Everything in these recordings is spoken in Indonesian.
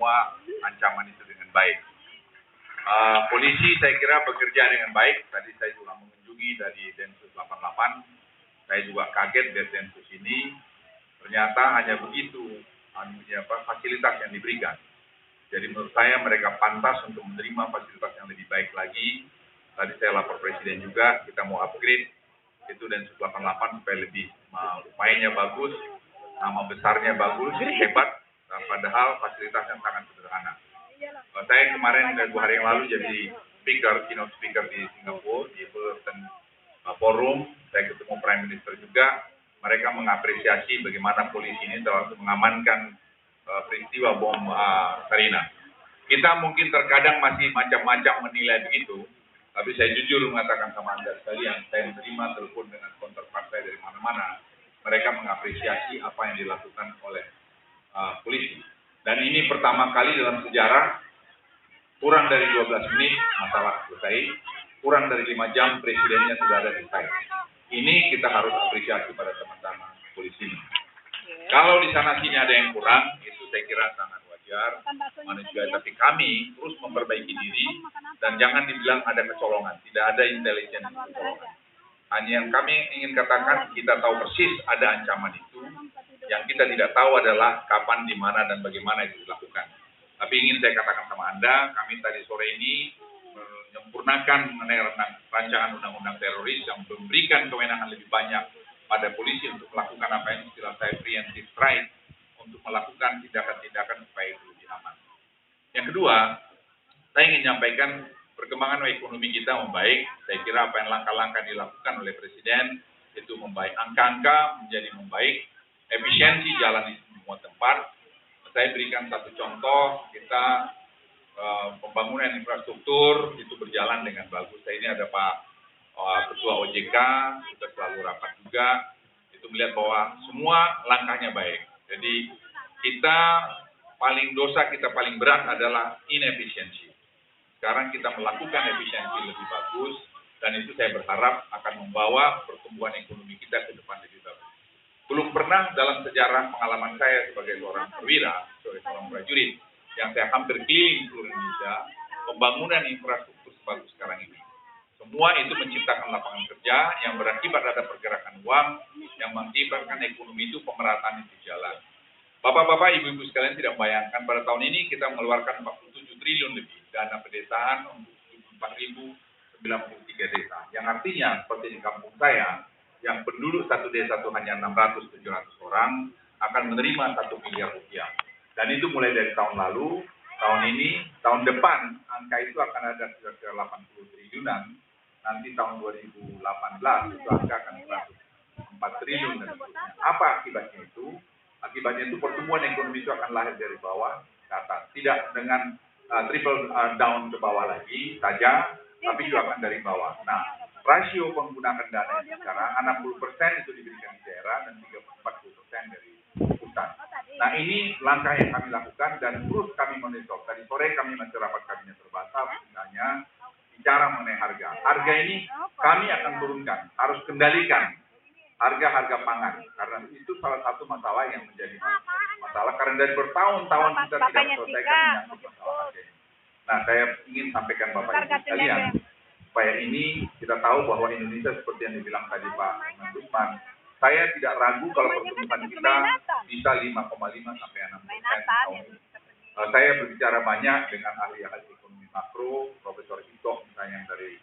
semua ancaman itu dengan baik. Polisi saya kira bekerja dengan baik. Tadi saya juga mengunjungi dari Densus 88. Saya juga kaget dari Densus ini. Ternyata hanya begitu fasilitas yang diberikan. Jadi menurut saya mereka pantas untuk menerima fasilitas yang lebih baik lagi. Tadi saya lapor Presiden juga, kita mau upgrade itu Densus 88 supaya lebih mainnya bagus, nama besarnya bagus, hebat, padahal fasilitasnya sangat sederhana. Saya kemarin 2 hari yang lalu jadi keynote speaker di Singapura, di Fullerton Forum. Saya ketemu Prime Minister juga. Mereka mengapresiasi bagaimana polisi ini telah mengamankan peristiwa bom Sarina. Kita mungkin terkadang masih macam-macam menilai begitu, tapi saya jujur mengatakan sama Anda sekalian, saya menerima telepon dengan counterpart saya dari mana-mana. Mereka mengapresiasi apa yang dilakukan oleh polisi. Dan ini pertama kali dalam sejarah, kurang dari 12 menit masalah selesai, kurang dari 5 jam presidennya sudah ada di saya. Ini kita harus apresiasi pada teman-teman polisi. Kalau di sana sini ada yang kurang, itu saya kira sangat wajar, manusia. Tapi kami terus memperbaiki diri dan jangan dibilang ada kecolongan, tidak ada intelijen kecolongan. Hanya yang kami ingin katakan, kita tahu persis ada ancaman itu. Yang kita tidak tahu adalah kapan, di mana, dan bagaimana itu dilakukan. Tapi ingin saya katakan sama Anda, kami tadi sore ini menyempurnakan mengenai rancangan undang-undang teroris yang memberikan kewenangan lebih banyak pada polisi untuk melakukan apa yang istilah saya preemptive strike, untuk melakukan tindakan-tindakan supaya itu lebih aman. Yang kedua, saya ingin menyampaikan perkembangan ekonomi kita membaik. Saya kira apa yang langkah-langkah dilakukan oleh Presiden itu membaik. Angka-angka menjadi membaik, efisiensi jalan di semua tempat. Saya berikan satu contoh, kita pembangunan infrastruktur itu berjalan dengan bagus. Saya ini ada Pak Ketua OJK, kita selalu rapat juga, itu melihat bahwa semua langkahnya baik. Jadi kita dosa kita paling berat adalah inefisiensi. Sekarang kita melakukan efisiensi lebih bagus, dan itu saya berharap akan membawa pertumbuhan ekonomi kita ke depan lebih bagus. Belum pernah dalam sejarah pengalaman saya sebagai seorang perwira, sebagai seorang prajurit, yang saya hampir keliling seluruh Indonesia, pembangunan infrastruktur sebagus sekarang ini. Semua itu menciptakan lapangan kerja yang berakibat ada pergerakan uang, yang mengakibatkan ekonomi itu pemerataan itu jalan. Bapak-bapak, ibu-ibu sekalian tidak membayangkan pada tahun ini kita mengeluarkan 47 triliun lebih dana pedesaan untuk 74.093 desa. Yang artinya seperti di kampung saya, yang penduduk satu desa itu hanya 600-700 orang akan menerima 1 miliar rupiah. Dan itu mulai dari tahun lalu, tahun ini, tahun depan angka itu akan ada kira-kira 80 triliunan. Nanti tahun 2018 itu angka akan 4 triliun dan seterusnya. Apa akibatnya itu? Akibatnya itu pertumbuhan ekonomi itu akan lahir dari bawah ke atas. Tidak dengan triple down ke bawah lagi saja, tapi juga akan dari bawah. Nah, rasio penggunaan dana sekarang 60% itu diberikan di daerah dan 40% dari pusat. Nah, ini langkah yang kami lakukan dan terus kami monitor. Tadi sore kami masih rapat kabinet terbatas, misalnya bicara mengenai harga. Harga ini kami akan turunkan, harus kendalikan harga-harga pangan, karena itu salah satu masalah yang menjadi masalah karena dari bertahun-tahun kita tidak selesaikan menyangkut masalah harga ini. Nah, saya ingin sampaikan Bapak Ibu sekalian, supaya ini kita tahu bahwa Indonesia seperti yang dibilang tadi Pak Menhan, saya tidak ragu kalau pertumbuhan kita bisa 5,5 sampai 6% tahun ini. Saya berbicara banyak dengan ahli-ahli ekonomi makro, Profesor Ito misalnya yang dari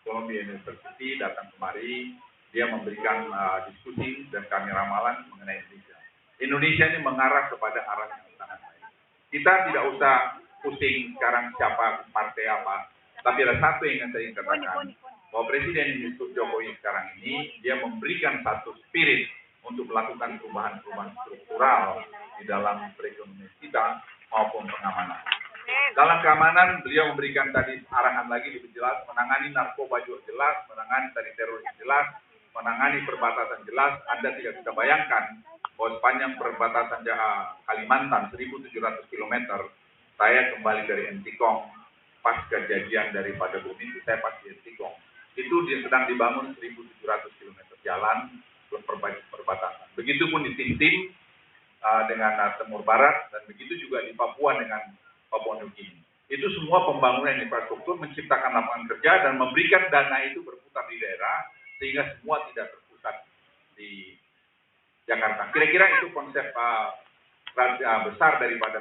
Columbia University datang kemari, dia memberikan diskusi dan kami ramalan mengenai Indonesia. Indonesia ini mengarah kepada arah yang sangat baik. Kita tidak usah pusing sekarang siapa partai apa, tapi ada satu yang saya ingin katakan, bahwa Presiden Jokowi sekarang ini, dia memberikan satu spirit untuk melakukan perubahan-perubahan struktural di dalam perekonomian kita maupun pengamanan. Dalam keamanan, beliau memberikan tadi arahan lagi lebih jelas, menangani narkoba juga jelas, menangani tadi teroris jelas, menangani perbatasan jelas. Anda tidak bisa bayangkan bahwa sepanjang perbatasan Kalimantan 1.700 km, saya kembali dari Entikong, pas kejadian daripada bom itu, saya pas di Entikong. Itu dia sedang dibangun 1.700 km jalan perbatasan. Begitupun di Tintin, dengan Timur Barat, dan begitu juga di Papua dengan Papua Nugini. Itu semua pembangunan infrastruktur menciptakan lapangan kerja dan memberikan dana itu berputar di daerah sehingga semua tidak terpusat di Jakarta. Kira-kira itu konsep besar daripada